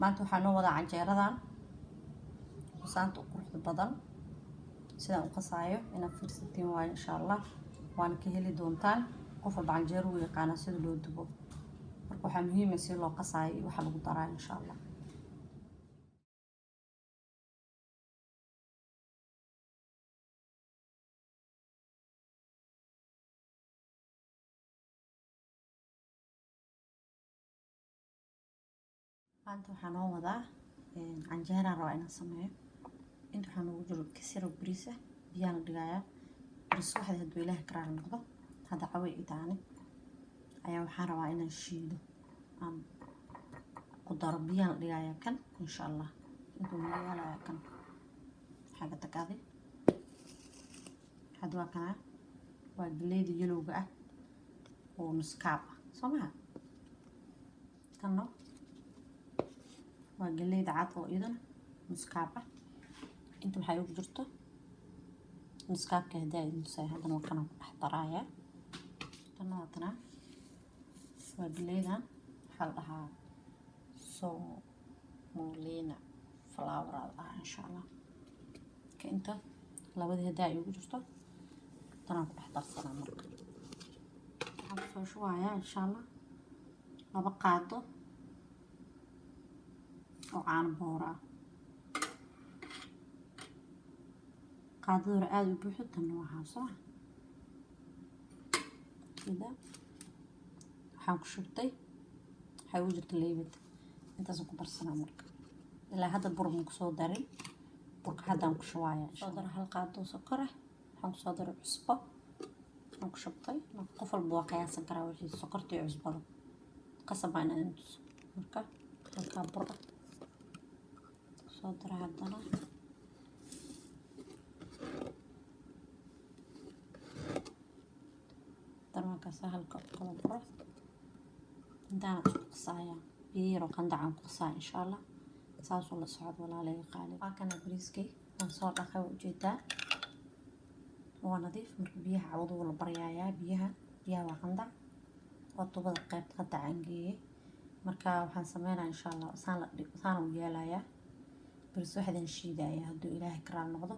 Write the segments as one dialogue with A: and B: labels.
A: maanta waxaan noo wadaa canjeeradan saanta u quruxda badan sidaan u qasaayo inaad fiirsatiin waayo insha allah waana ka heli doontaan qof walba canjeero u yaqaana sida loo dubo marka waxaa muhiim ah si loo qasaayo iyo waxa lagu daraayo insha allah maanta waxaan noo wadaa canjeeraan rabaa inaan sameeyo inta waxaa noogu jiro kasiro bariis ah biyaan la dhigayaa bariis waxda hadduu ilaahay karaar noqdo hadda caway itaani ayaa waxaan rabaa inaan shiido aan ku daro biyaan la dhigayaa kan insha allah intuu magaalayaa kan xagga tagaadi hadda waa kana waa galleyda yelowga ah oo nuskaab ah soo maha kanno waa galleyda cad oo iyadana nuskaab ah inta waxay ugu jirto nuskaabka hadaa idin tusay haddana waa kana ku dhex daraaya tanna waa tana waa galleydan waxaa la dhahaa somolina flower aa la dhahaa insha allah ka inta labadii hadaa ay ugu jirto tanaan ku dhex darsanaa marka waxaan kusoo shubayaa insha allah 2 qaado oo caano boor ah qaadada aad u buuxdo tan waxaa soo sida waxaan ku shubtay waxay ugu jirta leebad intaas ku darsanaa marka ilaa hadda bur ma ku soo darin burka haddaan ku shubaaya soo dar hal qaado sokor ah waxaan ku soo daray cusbo waxaan ku shubtay marka qof walba waa qiyaasan karaa wixii sokorta iyo cusbada qasab aan idin tuso marka halkaa bur ah soo dara haddana darmaankaasa halka kala buro intaana isku qasaaya biyo yaroo qandacaan ku qasaaya insha allah saasoo la socod walaalaya qaali waa kana bariiskay aan soo dhaqay waa ujeedaa waa nadiif marka biyaha cawadu la baryayaa biyaha waa qandac waa tubada qayb qandacaan geeyey marka waxaan sameynaa insha allah saan u yeelayaa bariis waxaan shiidayaa hadduu ilaahay karaal noqdo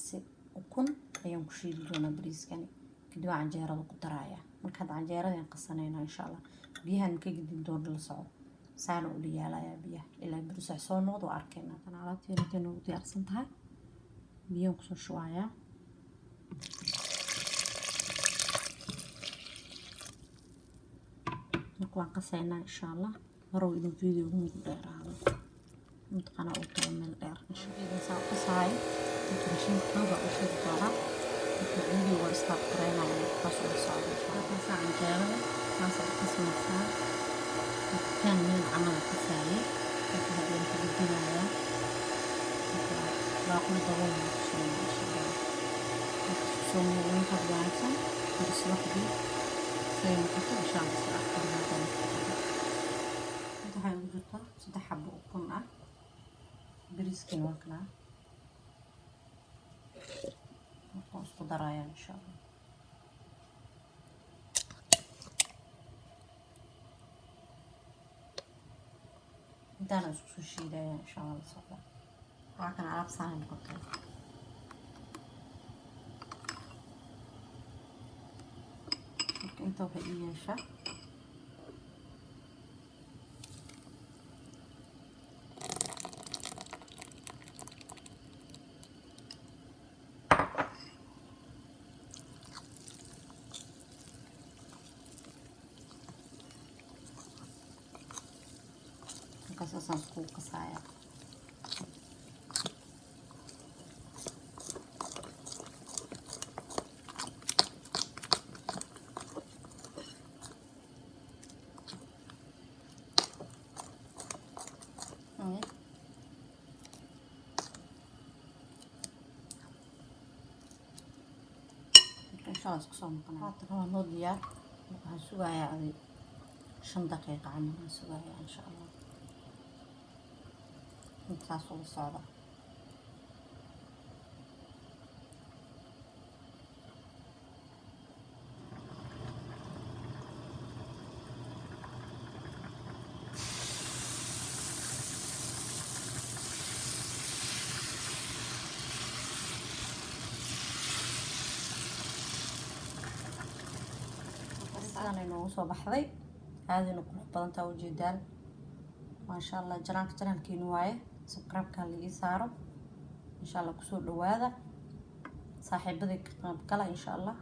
A: si ukun ayaan ku shiidi doonaa bariiskani kadib aan canjeerada ku darayaa marka hadda canjeeradaan qasanayna insha allah biyahan ka gidin doona la socdo saan u yeelayaa biyaha ilaa bariis wax soo noqdo waa arkaynaa tan alaabteena intay noogu diyaarsan tahay biyaan kusoo shubayaa marka waan qasaynaa insha allah marow idin video ugu dheeraado متقنة أوتو من الأر إذا ساق صاي ترشين كذا أشياء كذا تقولي ورستاق قرينا على قصة صعب هذا ساعة جارة ناس قسم الساعة كان من العمل الكسائي هذا يمكن الدنيا باقي طول شيء ما شاء الله سومي ونحط بعدها بس وحدي سيم كتير عشان أكثر هذا هاي وجدتها ستحب أكون bariiskii waa kana waxaan isku darayaa insha allah intaana isku soo shiidayaa insha allah la socda waa kana alaab saan noqotay marka inta waxay ii yeeshaa kasasaan ku qasaya inshallah isku soo noqonaa haatan waa noo diyaar waxaan sugayaa 5 daqiiqo camal aan sugayaa insha allah intaas oo socda sidaan ay noogu soo baxday aadayna qurux badan tahay ujeedaan maasha allah janaalkiina waaye subscribe-ka la ii saaro insha allah kusoo dhawaada saaxiibaday ka qayb gala insha allah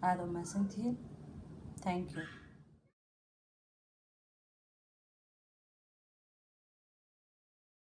A: aad u mahadsantihiin thank you